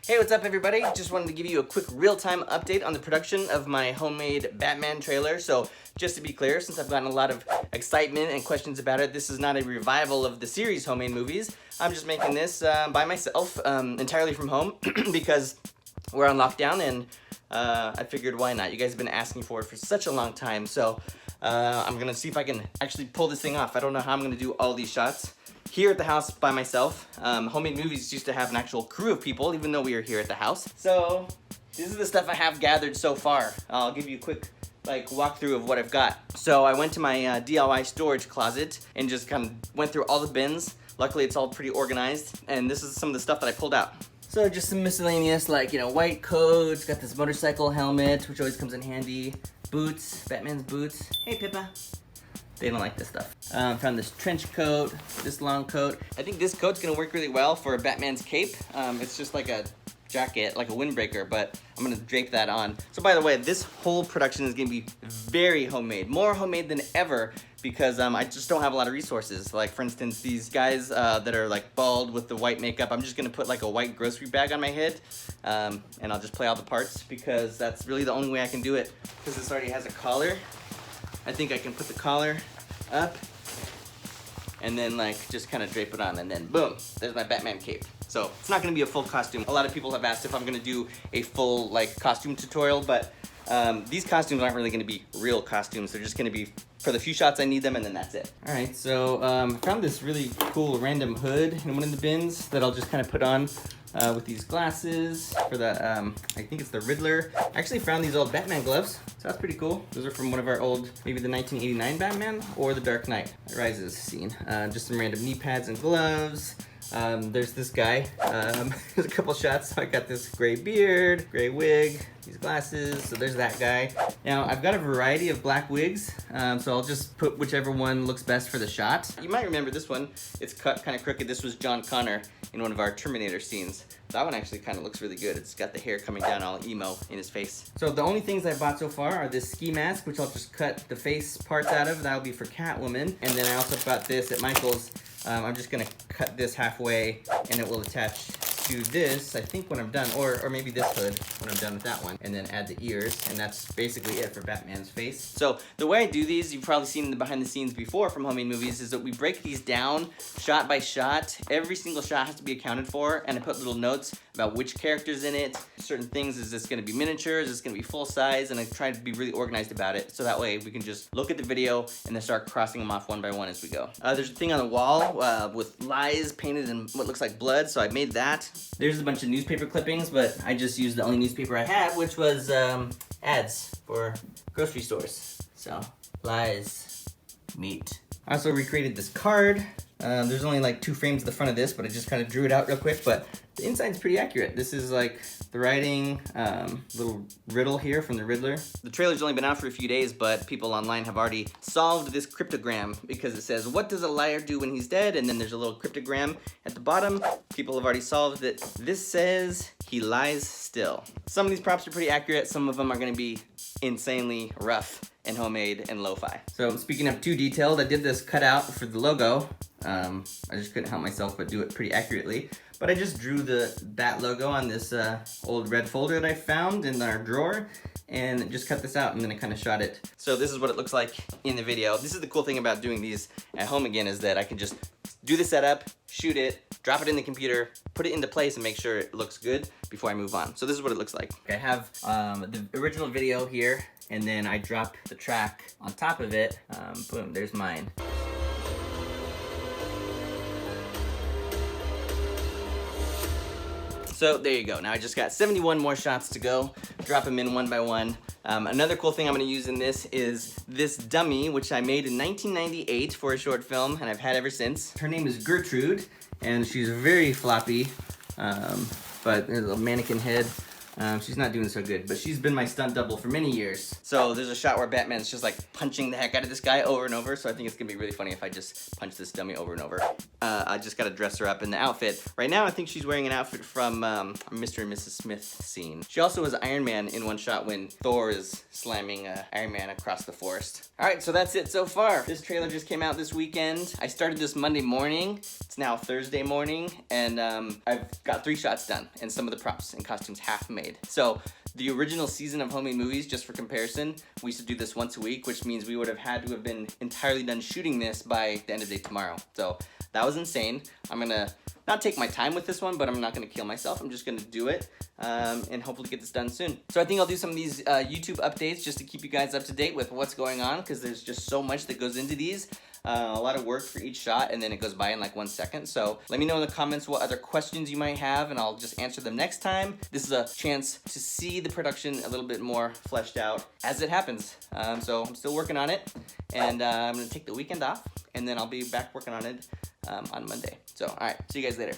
Hey, what's up everybody? Just wanted to give you a quick real-time update on the production of my homemade Batman trailer. So just to be clear, since I've gotten a lot of excitement and questions about it, this is not a revival of the series homemade movies. I'm just making this by myself, entirely from home, because we're on lockdown and I figured why not? You guys have been asking for it for such a long time, so I'm gonna see if I can actually pull this thing off. I don't know how I'm gonna do all these shots here at the house by myself. Homemade movies used to have an actual crew of people, even though we are here at the house. So this is the stuff I have gathered so far. I'll give you a quick walkthrough of what I've got. So I went to my DIY storage closet and just kind of went through all the bins. Luckily it's all pretty organized, and this is some of the stuff that I pulled out. So just some miscellaneous, white coats, got this motorcycle helmet, which always comes in handy, boots, Batman's boots. Hey Pippa. They don't like this stuff. Found this trench coat, this long coat. I think this coat's gonna work really well for Batman's cape. It's just like a jacket, like a windbreaker, but I'm gonna drape that on. So by the way, this whole production is gonna be very homemade, more homemade than ever, because I just don't have a lot of resources. Like for instance, these guys that are like bald with the white makeup, I'm just gonna put like a white grocery bag on my head, and I'll just play all the parts, because that's really the only way I can do it, because this already has a collar. I think I can put the collar up and then just kind of drape it on, and then boom, there's my Batman cape. So it's not gonna be a full costume. A lot of people have asked if I'm gonna do a full costume tutorial, but these costumes aren't really gonna be real costumes. They're just gonna be for the few shots I need them, and then that's it. All right, so I found this really cool random hood in one of the bins that I'll just kind of put on with these glasses for the, I think it's the Riddler. I actually found these old Batman gloves, so that's pretty cool. Those are from one of our old, maybe the 1989 Batman or the Dark Knight Rises scene. Just some random knee pads and gloves. There's this guy. There's a couple shots. So I got this gray beard, gray wig, these glasses. So there's that guy. Now I've got a variety of black wigs, so I'll just put whichever one looks best for the shot. You might remember this one. It's cut kind of crooked. This was John Connor in one of our Terminator scenes. That one actually kind of looks really good. It's got the hair coming down all emo in his face. So the only things I bought so far are this ski mask, which I'll just cut the face parts out of. That'll be for Catwoman. And then I also bought this at Michael's. I'm just gonna cut this halfway and it will attach to this, I think, when I'm done, or maybe this hood when I'm done with that one, and then add the ears, and that's basically it for Batman's face. So the way I do these, you've probably seen the behind the scenes before from homemade movies, is that we break these down shot by shot. Every single shot has to be accounted for, and I put little notes about which character's in it, certain things. Is this gonna be miniature, is this gonna be full size, and I try to be really organized about it, so that way we can just look at the video and then start crossing them off one by one as we go. There's a thing on the wall with lies painted in what looks like blood, so I made that. There's a bunch of newspaper clippings, but I just used the only newspaper I had, which was ads for grocery stores. So, lies, meat. I also recreated this card. There's only 2 frames at the front of this, but I just kind of drew it out real quick, but the inside's pretty accurate. This is the writing, little riddle here from the Riddler. The trailer's only been out for a few days, but people online have already solved this cryptogram, because it says, what does a liar do when he's dead? And then there's a little cryptogram at the bottom. People have already solved it. This says, he lies still. Some of these props are pretty accurate. Some of them are gonna be insanely rough and homemade and lo-fi. So speaking of too detailed, I did this cutout for the logo. I just couldn't help myself but do it pretty accurately. But I just drew that logo on this old red folder that I found in our drawer, and just cut this out, and then I kind of shot it. So this is what it looks like in the video. This is the cool thing about doing these at home again, is that I can just do the setup, shoot it, drop it in the computer, put it into place, and make sure it looks good before I move on. So this is what it looks like. I have the original video here, and then I drop the track on top of it. Boom, there's mine. So there you go. Now I just got 71 more shots to go. Drop them in one by one. Another cool thing I'm gonna use in this is this dummy, which I made in 1998 for a short film, and I've had ever since. Her name is Gertrude, and she's very floppy, but there's a mannequin head She's not doing so good, but she's been my stunt double for many years. So there's a shot where Batman's just like punching the heck out of this guy over and over, so I think it's gonna be really funny if I just punch this dummy over and over. I just gotta dress her up in the outfit. Right now I think she's wearing an outfit from Mr. and Mrs. Smith scene. She also was Iron Man in one shot when Thor is slamming Iron Man across the forest. Alright, so that's it so far. This trailer just came out this weekend. I started this Monday morning. It's now Thursday morning, and I've got 3 shots done, and some of the props and costumes half made. So the original season of Homemade Movies, just for comparison, we used to do this once a week, which means we would have had to have been entirely done shooting this by the end of the day tomorrow. So that was insane. I'm gonna not take my time with this one, but I'm not gonna kill myself. I'm just gonna do it and hopefully get this done soon. So I think I'll do some of these YouTube updates just to keep you guys up to date with what's going on, because there's just so much that goes into these. A lot of work for each shot, and then it goes by in like 1 second. So let me know in the comments what other questions you might have, and I'll just answer them next time. This is a chance to see the production a little bit more fleshed out as it happens. So I'm still working on it, and I'm gonna take the weekend off, and then I'll be back working on it on Monday. So all right, see you guys later.